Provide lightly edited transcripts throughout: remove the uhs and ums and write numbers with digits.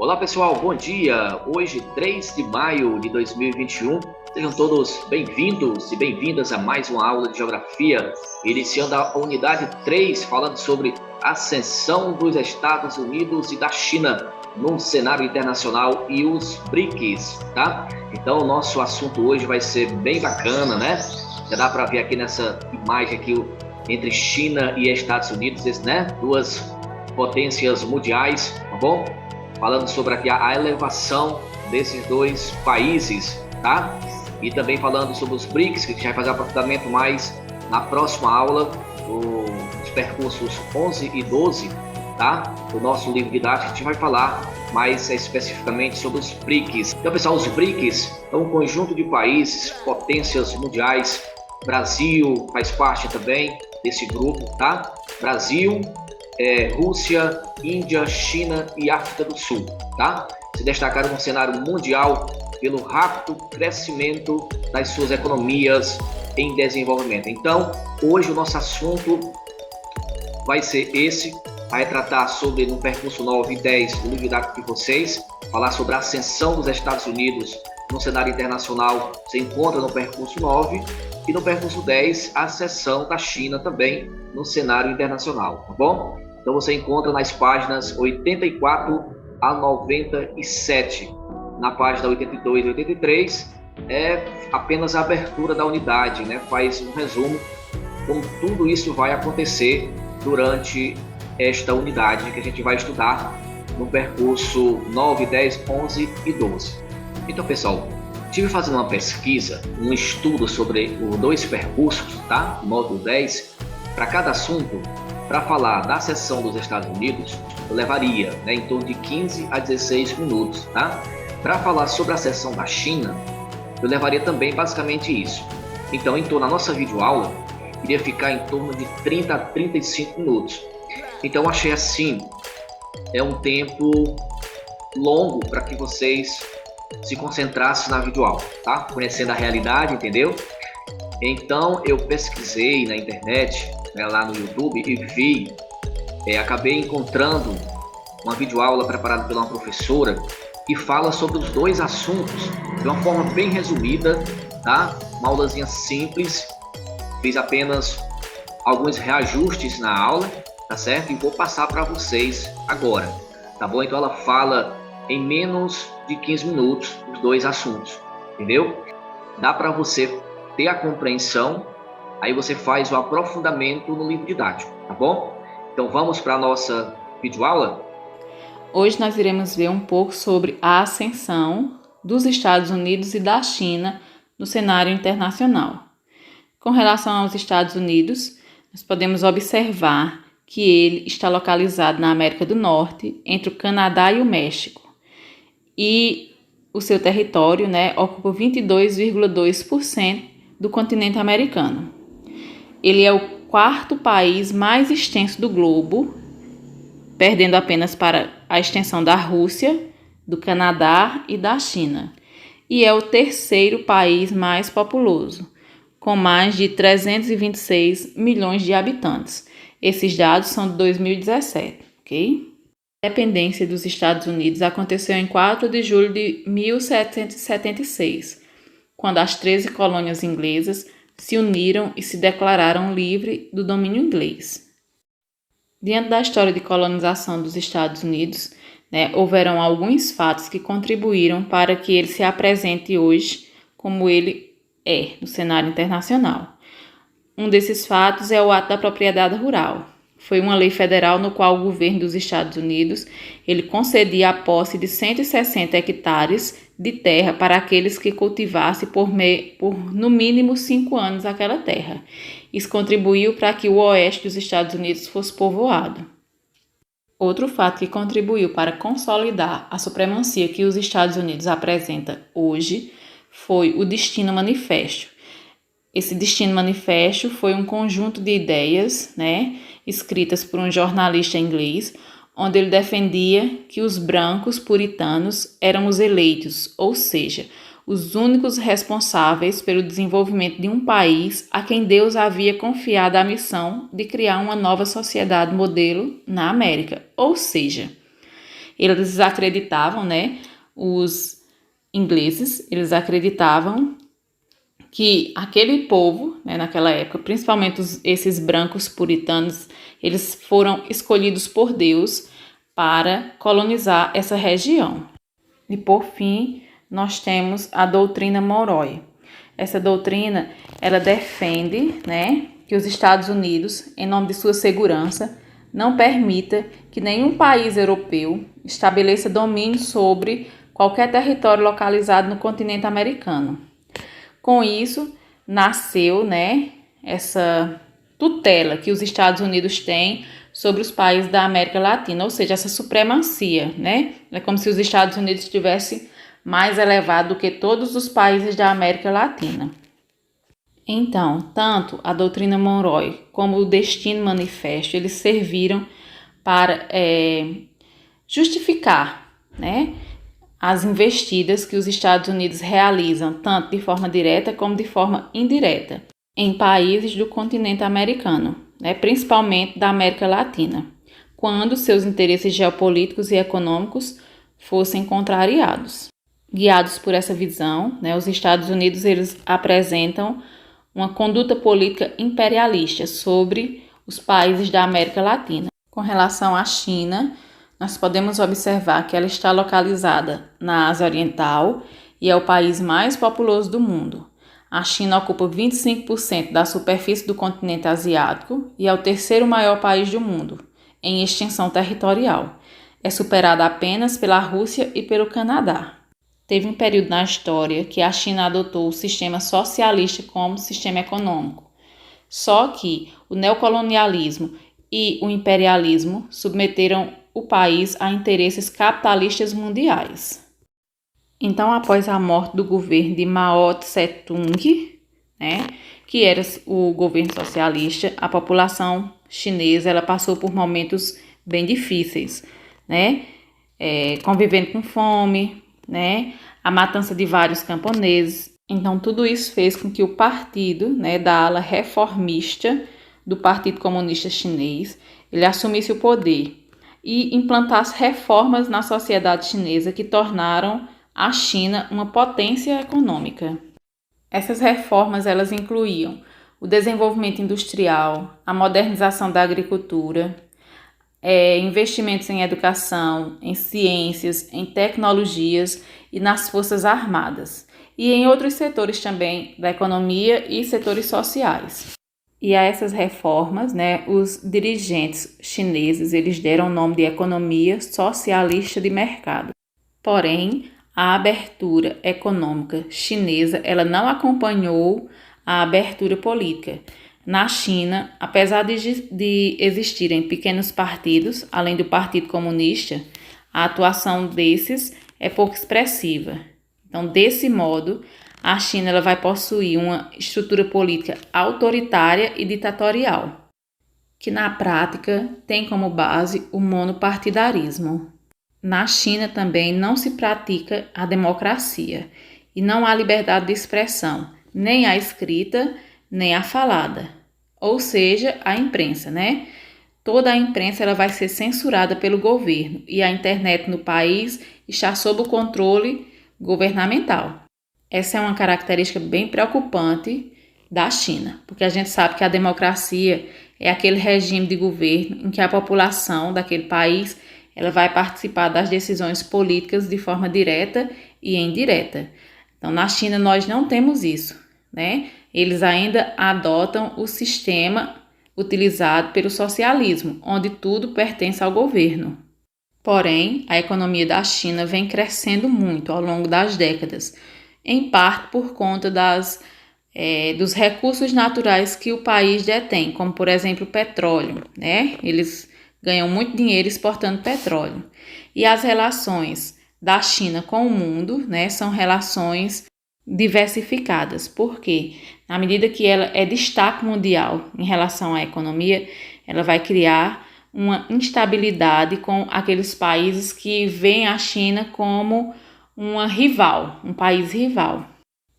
Olá pessoal, bom dia! Hoje, 3 de maio de 2021, sejam todos bem-vindos e bem-vindas a mais uma aula de Geografia, iniciando a unidade 3, falando sobre a ascensão dos Estados Unidos e da China no cenário internacional e os BRICS, tá? Então, o nosso assunto hoje vai ser bem bacana, né? Já dá para ver aqui nessa imagem aqui entre China e Estados Unidos, né? Duas potências mundiais, tá bom? Falando sobre aqui a elevação desses dois países, tá? E também falando sobre os BRICS, que a gente vai fazer um aprofundamento mais na próxima aula, os percursos 11 e 12, tá? Do nosso livro didático, a gente vai falar mais especificamente sobre os BRICS. Então, pessoal, os BRICS são um conjunto de países, potências mundiais. Brasil faz parte também desse grupo, tá? Brasil, Rússia, Índia, China e África do Sul, tá? Se destacaram no cenário mundial pelo rápido crescimento das suas economias em desenvolvimento. Então, hoje o nosso assunto vai ser esse, vai tratar sobre, no percurso 9 e 10 do livro didático de vocês, falar sobre a ascensão dos Estados Unidos no cenário internacional, você encontra no percurso 9, e no percurso 10, a ascensão da China também no cenário internacional, tá bom? Então você encontra nas páginas 84 a 97. Na página 82 e 83 é apenas a abertura da unidade, né? Faz um resumo como tudo isso vai acontecer durante esta unidade que a gente vai estudar no percurso 9, 10, 11 e 12. Então, pessoal, estive fazendo uma pesquisa, um estudo sobre os dois percursos, tá? O 9 e o 10, para cada assunto. Para falar da ascensão dos Estados Unidos, eu levaria, né, em torno de 15 a 16 minutos, tá? Para falar sobre a ascensão da China, eu levaria também basicamente isso. Então, na nossa videoaula, iria ficar em torno de 30 a 35 minutos. Então, eu achei assim, é um tempo longo para que vocês se concentrassem na videoaula, tá? Conhecendo a realidade, entendeu? Então, eu pesquisei na internet, lá no YouTube, e vi, acabei encontrando uma videoaula preparada por uma professora que fala sobre os dois assuntos de uma forma bem resumida, tá? Uma aulazinha simples, fiz apenas alguns reajustes na aula, tá certo? E vou passar para vocês agora, tá bom? Então ela fala em menos de 15 minutos os dois assuntos, entendeu? Dá para você ter a compreensão. Aí você faz o aprofundamento no livro didático, tá bom? Então vamos para a nossa videoaula? Hoje nós iremos ver um pouco sobre a ascensão dos Estados Unidos e da China no cenário internacional. Com relação aos Estados Unidos, nós podemos observar que ele está localizado na América do Norte, entre o Canadá e o México. E o seu território, ocupa 22,2% do continente americano. Ele é o quarto país mais extenso do globo, perdendo apenas para a extensão da Rússia, do Canadá e da China. E é o terceiro país mais populoso, com mais de 326 milhões de habitantes. Esses dados são de 2017, ok? A independência dos Estados Unidos aconteceu em 4 de julho de 1776, quando as 13 colônias inglesas se uniram e se declararam livres do domínio inglês. Diante da história de colonização dos Estados Unidos, houveram alguns fatos que contribuíram para que ele se apresente hoje como ele é no cenário internacional. Um desses fatos é o ato da propriedade rural. Foi uma lei federal no qual o governo dos Estados Unidos ele concedia a posse de 160 hectares de terra para aqueles que cultivassem por no mínimo 5 anos aquela terra. Isso contribuiu para que o oeste dos Estados Unidos fosse povoado. Outro fato que contribuiu para consolidar a supremacia que os Estados Unidos apresenta hoje foi o Destino Manifesto. Esse Destino Manifesto foi um conjunto de ideias, escritas por um jornalista inglês, onde ele defendia que os brancos puritanos eram os eleitos, ou seja, os únicos responsáveis pelo desenvolvimento de um país a quem Deus havia confiado a missão de criar uma nova sociedade modelo na América. Ou seja, Eles acreditavam, né, os ingleses, eles acreditavam que aquele povo, né, naquela época, principalmente esses brancos puritanos, eles foram escolhidos por Deus para colonizar essa região. E por fim, nós temos a doutrina Monroe. Essa doutrina, ela defende, né, que os Estados Unidos, em nome de sua segurança, não permita que nenhum país europeu estabeleça domínio sobre qualquer território localizado no continente americano. Com isso, nasceu, né, essa tutela que os Estados Unidos têm sobre os países da América Latina, ou seja, essa supremacia, né? É como se os Estados Unidos estivessem mais elevado do que todos os países da América Latina. Então, tanto a doutrina Monroe como o Destino Manifesto, eles serviram para justificar, né, as investidas que os Estados Unidos realizam, tanto de forma direta como de forma indireta, em países do continente americano, né, principalmente da América Latina, quando seus interesses geopolíticos e econômicos fossem contrariados. Guiados por essa visão, né, os Estados Unidos eles apresentam uma conduta política imperialista sobre os países da América Latina. Com relação à China, nós podemos observar que ela está localizada na Ásia Oriental e é o país mais populoso do mundo. A China ocupa 25% da superfície do continente asiático e é o terceiro maior país do mundo, em extensão territorial. É superada apenas pela Rússia e pelo Canadá. Teve um período na história que a China adotou o sistema socialista como sistema econômico. Só que o neocolonialismo e o imperialismo submeteram o país a interesses capitalistas mundiais. Então, após a morte do governo de Mao Tse-tung, né, que era o governo socialista, a população chinesa ela passou por momentos bem difíceis, né, convivendo com fome, né, a matança de vários camponeses. Então, tudo isso fez com que o partido, né, da ala reformista do Partido Comunista Chinês, ele assumisse o poder e implantasse reformas na sociedade chinesa que tornaram a China uma potência econômica. Essas reformas elas incluíam o desenvolvimento industrial, a modernização da agricultura, investimentos em educação, em ciências, em tecnologias e nas forças armadas, e em outros setores também da economia e setores sociais. E a essas reformas, né, os dirigentes chineses eles deram o nome de economia socialista de mercado. Porém, a abertura econômica chinesa ela não acompanhou a abertura política. Na China, apesar de existirem pequenos partidos, além do Partido Comunista, a atuação desses é pouco expressiva. Então, desse modo, a China ela vai possuir uma estrutura política autoritária e ditatorial, que na prática tem como base o monopartidarismo. Na China também não se pratica a democracia e não há liberdade de expressão, nem a escrita, nem a falada, ou seja, a imprensa, né? Toda a imprensa ela vai ser censurada pelo governo e a internet no país está sob o controle governamental. Essa é uma característica bem preocupante da China, porque a gente sabe que a democracia é aquele regime de governo em que a população daquele país ela vai participar das decisões políticas de forma direta e indireta. Então, na China nós não temos isso, né? Eles ainda adotam o sistema utilizado pelo socialismo, onde tudo pertence ao governo. Porém, a economia da China vem crescendo muito ao longo das décadas, em parte por conta dos recursos naturais que o país detém, como por exemplo o petróleo, né? Eles ganham muito dinheiro exportando petróleo. E as relações da China com o mundo, né, são relações diversificadas. Por quê? Na medida que ela é destaque mundial em relação à economia, ela vai criar uma instabilidade com aqueles países que veem a China como uma rival, um país rival.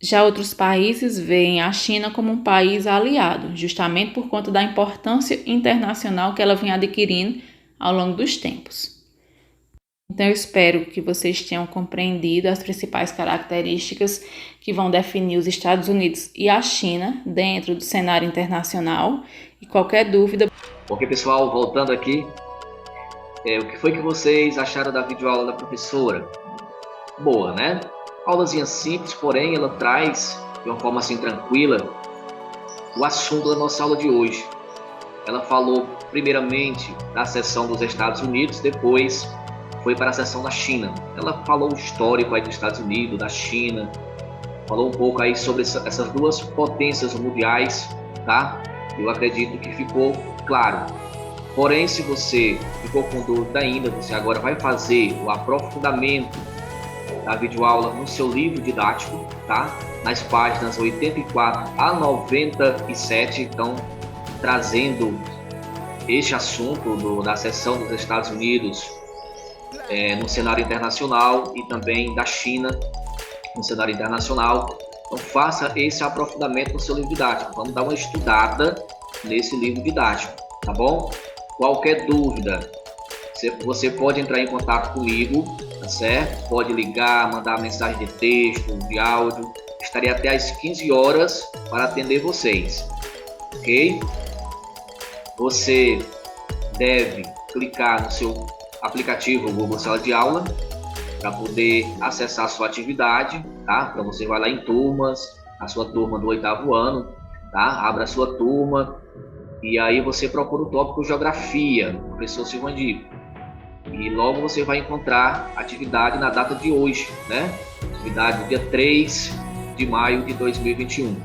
Já outros países veem a China como um país aliado, justamente por conta da importância internacional que ela vem adquirindo ao longo dos tempos. Então, eu espero que vocês tenham compreendido as principais características que vão definir os Estados Unidos e a China dentro do cenário internacional. E qualquer dúvida... Ok, pessoal, voltando aqui, o que foi que vocês acharam da videoaula da professora? Boa, né? Aulazinha simples, porém ela traz de uma forma assim tranquila o assunto da nossa aula de hoje. Ela falou primeiramente da seção dos Estados Unidos, depois foi para a seção da China. Ela falou o histórico aí dos Estados Unidos, da China, falou um pouco aí sobre essas duas potências mundiais, tá? Eu acredito que ficou claro. Porém, se você ficou com dúvida ainda, você agora vai fazer o aprofundamento da videoaula no seu livro didático, tá? Nas páginas 84 a 97, então trazendo este assunto da seção dos Estados Unidos no cenário internacional e também da China no cenário internacional. Então faça esse aprofundamento no seu livro didático. Vamos dar uma estudada nesse livro didático, tá bom? Qualquer dúvida, você pode entrar em contato comigo, tá certo? Pode ligar, mandar mensagem de texto, de áudio. Estarei até às 15 horas para atender vocês, ok? Você deve clicar no seu aplicativo Google Sala de Aula para poder acessar a sua atividade, tá? Então você vai lá em turmas, a sua turma do 8º ano, tá? Abra a sua turma e aí você procura o tópico Geografia, professor Silvandir. E logo você vai encontrar atividade na data de hoje, né? Atividade do dia 3 de maio de 2021.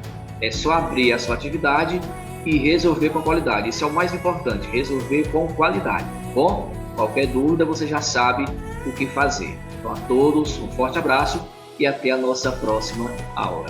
É só abrir a sua atividade e resolver com qualidade. Isso é o mais importante, resolver com qualidade, tá bom? Qualquer dúvida você já sabe o que fazer. Então a todos um forte abraço e até a nossa próxima aula.